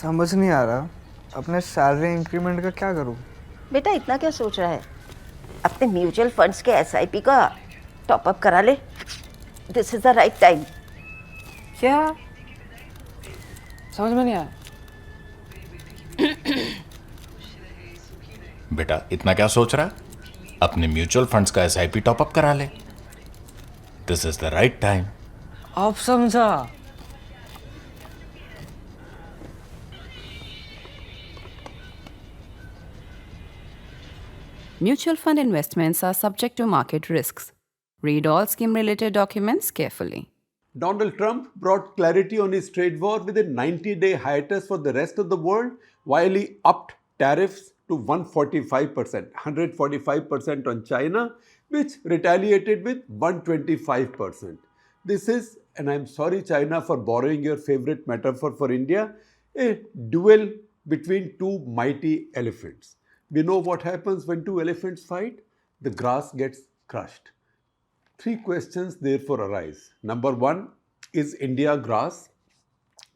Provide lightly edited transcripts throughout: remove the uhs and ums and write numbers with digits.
समझ नहीं आ रहा अपने सैलरी इंक्रीमेंट का क्या करूं। बेटा इतना क्या सोच रहा है? अपने म्यूचुअल फंड्स के एसआईपी का टॉपअप करा ले। This is the right time. क्या? समझ में नहीं आया। बेटा इतना क्या सोच रहा है? अपने म्यूचुअल फंड्स का एसआईपी टॉपअप करा ले। This is the right time. अब समझा। Mutual fund investments are subject to market risks. Read all scheme related documents carefully. Donald Trump brought clarity on his trade war with a 90-day hiatus for the rest of the world while he upped tariffs to 145%, 145% on China, which retaliated with 125%. This is, and I'm sorry China for borrowing your favorite metaphor for India, a duel between two mighty elephants. We know what happens when two elephants fight. The grass gets crushed. Three questions therefore arise. Number one, is India grass?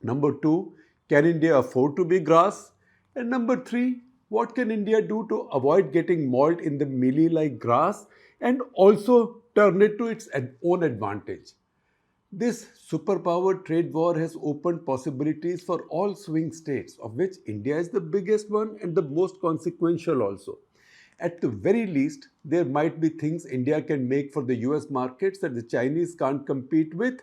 Number two, can India afford to be grass? And number three, what can India do to avoid getting mauled in the melee like grass and also turn it to its own advantage? This superpower trade war has opened possibilities for all swing states, of which India is the biggest one and the most consequential also. At the very least, there might be things India can make for the US markets that the Chinese can't compete with,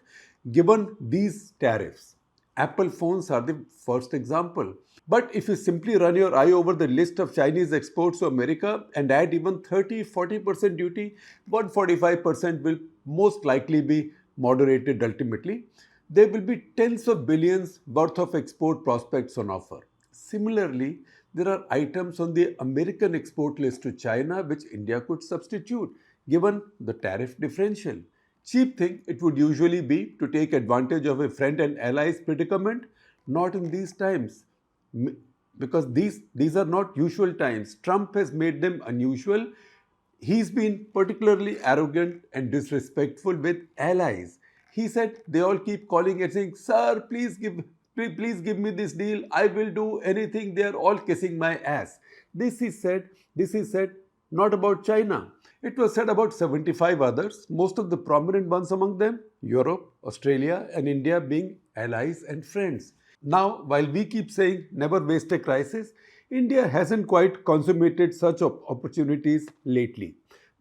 given these tariffs. Apple phones are the first example. But if you simply run your eye over the list of Chinese exports to America and add even 30-40% duty, 145% will most likely be moderated ultimately. There will be tens of billions worth of export prospects on offer. Similarly, there are items on the American export list to China which India could substitute given the tariff differential. Cheap thing it would usually be to take advantage of a friend and ally's predicament, not in these times. Because these are not usual times. Trump has made them unusual. He's been particularly arrogant and disrespectful with allies. He said they all keep calling and saying, "Sir, please give me this deal. I will do anything." They are all kissing my ass. This is said not about China. It was said about 75 others, most of the prominent ones among them, Europe, Australia, and India being allies and friends. Now, while we keep saying never waste a crisis, India hasn't quite consummated such opportunities lately.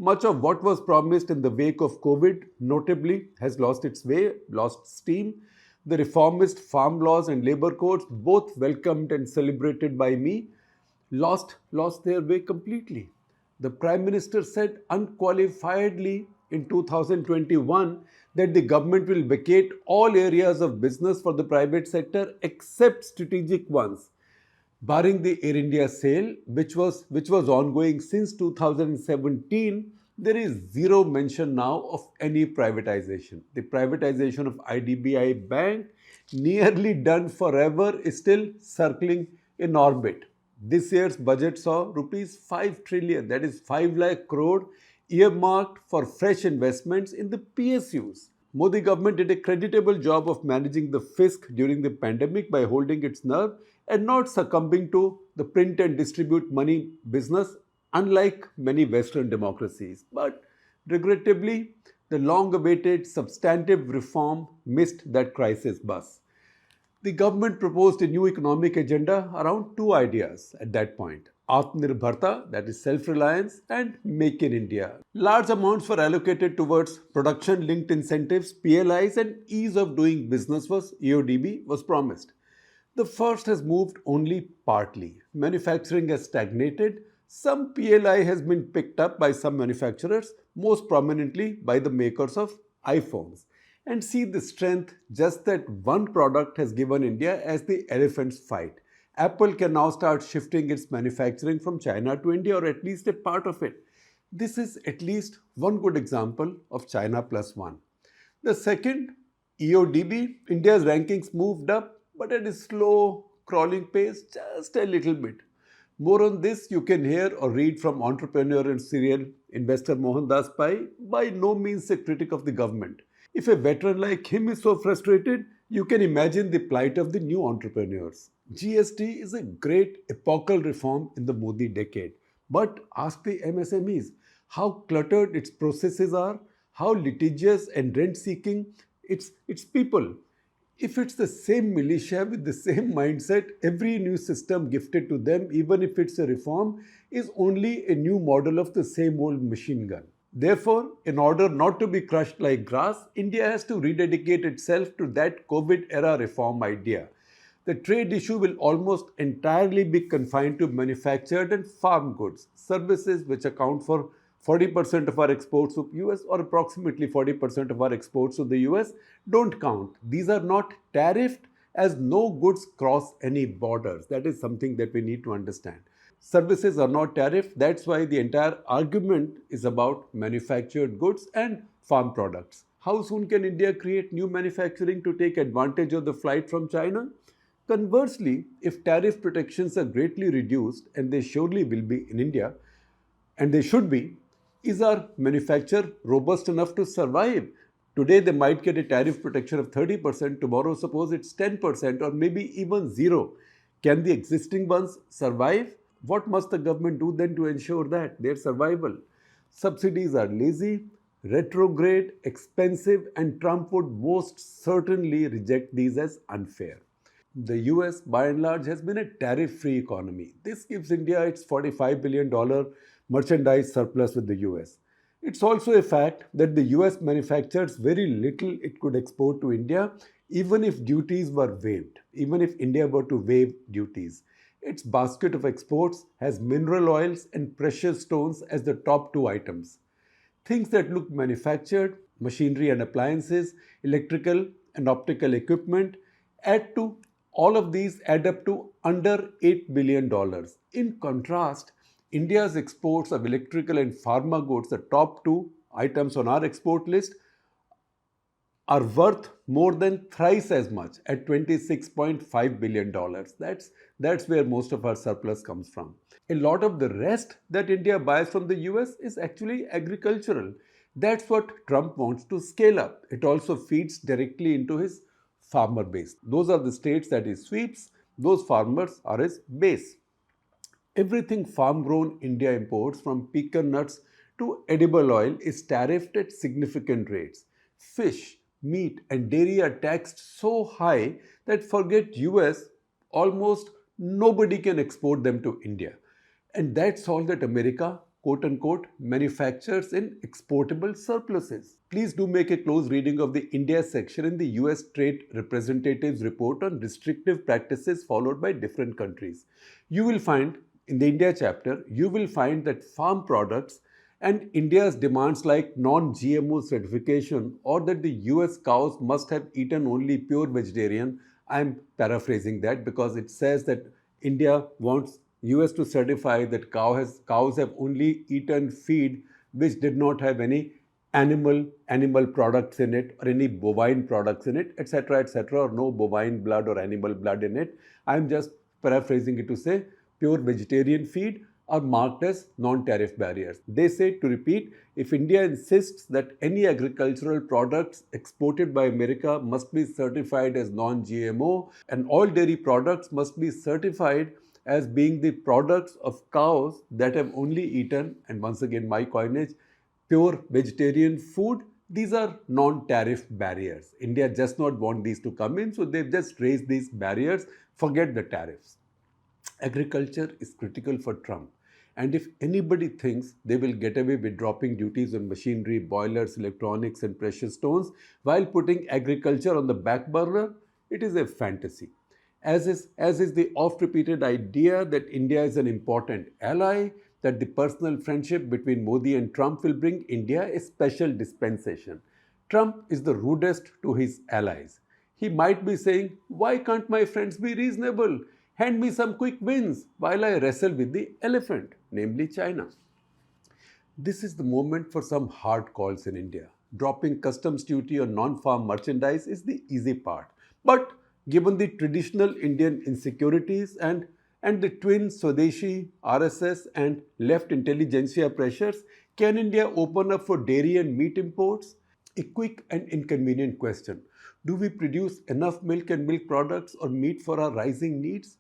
Much of what was promised in the wake of COVID, notably, has lost its way, lost steam. The reformist farm laws and labor codes, both welcomed and celebrated by me, lost their way completely. The Prime Minister said unqualifiedly in 2021 that the government will vacate all areas of business for the private sector except strategic ones. Barring the Air India sale, which was ongoing since 2017, there is zero mention now of any privatization. The privatization of IDBI Bank, nearly done forever, is still circling in orbit. This year's budget saw rupees 5 trillion, that is 5 lakh crore, earmarked for fresh investments in the PSUs. Modi government did a creditable job of managing the fisc during the pandemic by holding its nerve and not succumbing to the print and distribute money business, unlike many Western democracies. But regrettably, the long-awaited substantive reform missed that crisis bus. The government proposed a new economic agenda around two ideas at that point: Atmanirbharta, that is self-reliance, and Make in India. Large amounts were allocated towards production-linked incentives, PLIs, and ease of doing business was EODB was promised. The first has moved only partly. Manufacturing has stagnated. Some PLI has been picked up by some manufacturers, most prominently by the makers of iPhones. And see the strength just that one product has given India as the elephant's fight. Apple can now start shifting its manufacturing from China to India, or at least a part of it. This is at least one good example of China plus one. The second, EODB, India's rankings moved up, but at a slow crawling pace, just a little bit. More on this you can hear or read from entrepreneur and serial investor Mohandas Pai, by no means a critic of the government. If a veteran like him is so frustrated, you can imagine the plight of the new entrepreneurs. GST is a great epochal reform in the Modi decade. But ask the MSMEs how cluttered its processes are, how litigious and rent seeking its people. If it's the same militia with the same mindset, every new system gifted to them, even if it's a reform, is only a new model of the same old machine gun. Therefore, in order not to be crushed like grass, India has to rededicate itself to that COVID era reform idea. The trade issue will almost entirely be confined to manufactured and farm goods, services which account for 40% of our exports to US or approximately 40% of our exports to the US don't count. These are not tariffed as no goods cross any borders. That is something that we need to understand. Services are not tariffed. That's why the entire argument is about manufactured goods and farm products. How soon can India create new manufacturing to take advantage of the flight from China? Conversely, if tariff protections are greatly reduced, and they surely will be in India, and they should be, is our manufacture robust enough to survive? Today they might get a tariff protection of 30%, tomorrow suppose it's 10% or maybe even zero. Can the existing ones survive? What must the government do then to ensure that their survival? Subsidies are lazy, retrograde, expensive, and Trump would most certainly reject these as unfair. The US, by and large, has been a tariff free economy. This gives India its $45 billion merchandise surplus with the US. It's also a fact that the US manufactures very little it could export to India, even if duties were waived, even if India were to waive duties. Its basket of exports has mineral oils and precious stones as the top two items. Things that look manufactured, machinery and appliances, electrical and optical equipment, add to all of these add up to under $8 billion. In contrast, India's exports of electrical and pharma goods, the top two items on our export list, are worth more than thrice as much at $26.5 billion. That's where most of our surplus comes from. A lot of the rest that India buys from the US is actually agricultural. That's what Trump wants to scale up. It also feeds directly into his farmer base. Those are the states that he sweeps, those farmers are his base. Everything farm grown India imports, from pecan nuts to edible oil, is tariffed at significant rates. Fish, meat, and dairy are taxed so high that, forget US, almost nobody can export them to India. And that's all that America, quote unquote, manufactures in exportable surpluses. Please do make a close reading of the India section in the US Trade Representative's report on restrictive practices followed by different countries. You will find, in the India chapter, you will find that farm products and India's demands like non-GMO certification, or that the US cows must have eaten only pure vegetarian. I'm paraphrasing that because it says that India wants US to certify that cows have only eaten feed which did not have any animal products in it or any bovine products in it, etc., or no bovine blood or animal blood in it. I'm just paraphrasing it to say pure vegetarian feed are marked as non-tariff barriers. They say, to repeat, if India insists that any agricultural products exported by America must be certified as non-GMO, and all dairy products must be certified as being the products of cows that have only eaten, and once again my coinage, pure vegetarian food, these are non-tariff barriers. India does not want these to come in, so they've just raised these barriers. Forget the tariffs. Agriculture is critical for Trump. And if anybody thinks they will get away with dropping duties on machinery, boilers, electronics, and precious stones while putting agriculture on the back burner, it is a fantasy. As is the oft-repeated idea that India is an important ally, that the personal friendship between Modi and Trump will bring India a special dispensation. Trump is the rudest to his allies. He might be saying, "Why can't my friends be reasonable? Hand me some quick wins while I wrestle with the elephant," namely China. This is the moment for some hard calls in India. Dropping customs duty on non-farm merchandise is the easy part. But given the traditional Indian insecurities and the twin Swadeshi, RSS, and left intelligentsia pressures, can India open up for dairy and meat imports? A quick and inconvenient question. Do we produce enough milk and milk products or meat for our rising needs?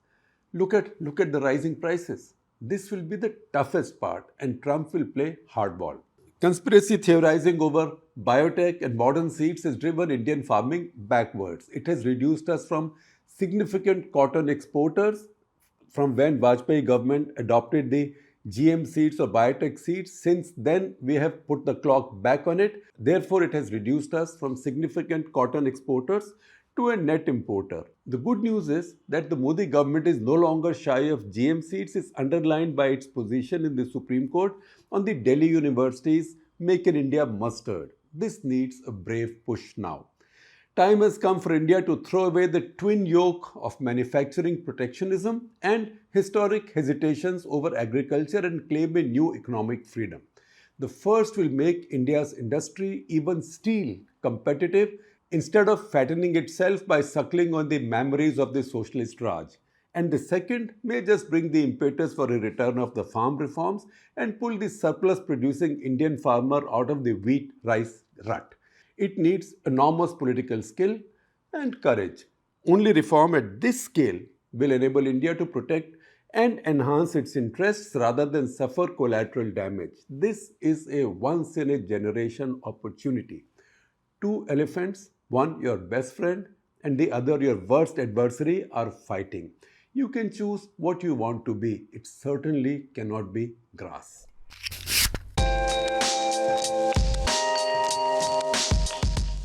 Look at the rising prices. This will be the toughest part, and Trump will play hardball. Conspiracy theorizing over biotech and modern seeds has driven Indian farming backwards. It has reduced us from significant cotton exporters from when Vajpayee government adopted the GM seeds or biotech seeds. Since then, we have put the clock back on it. Therefore, it has reduced us from significant cotton exporters to a net importer. The good news is that the Modi government is no longer shy of GM seeds, is underlined by its position in the Supreme Court on the Delhi University's Make in India mustard. This needs a brave push now. Time has come for India to throw away the twin yoke of manufacturing protectionism and historic hesitations over agriculture and claim a new economic freedom. The first will make India's industry, even steel, competitive instead of fattening itself by suckling on the memories of the socialist Raj. And the second may just bring the impetus for a return of the farm reforms and pull the surplus producing Indian farmer out of the wheat rice rut. It needs enormous political skill and courage. Only reform at this scale will enable India to protect and enhance its interests rather than suffer collateral damage. This is a once in a generation opportunity. Two elephants, one your best friend and the other your worst adversary, are fighting. You can choose what you want to be. It certainly cannot be grass.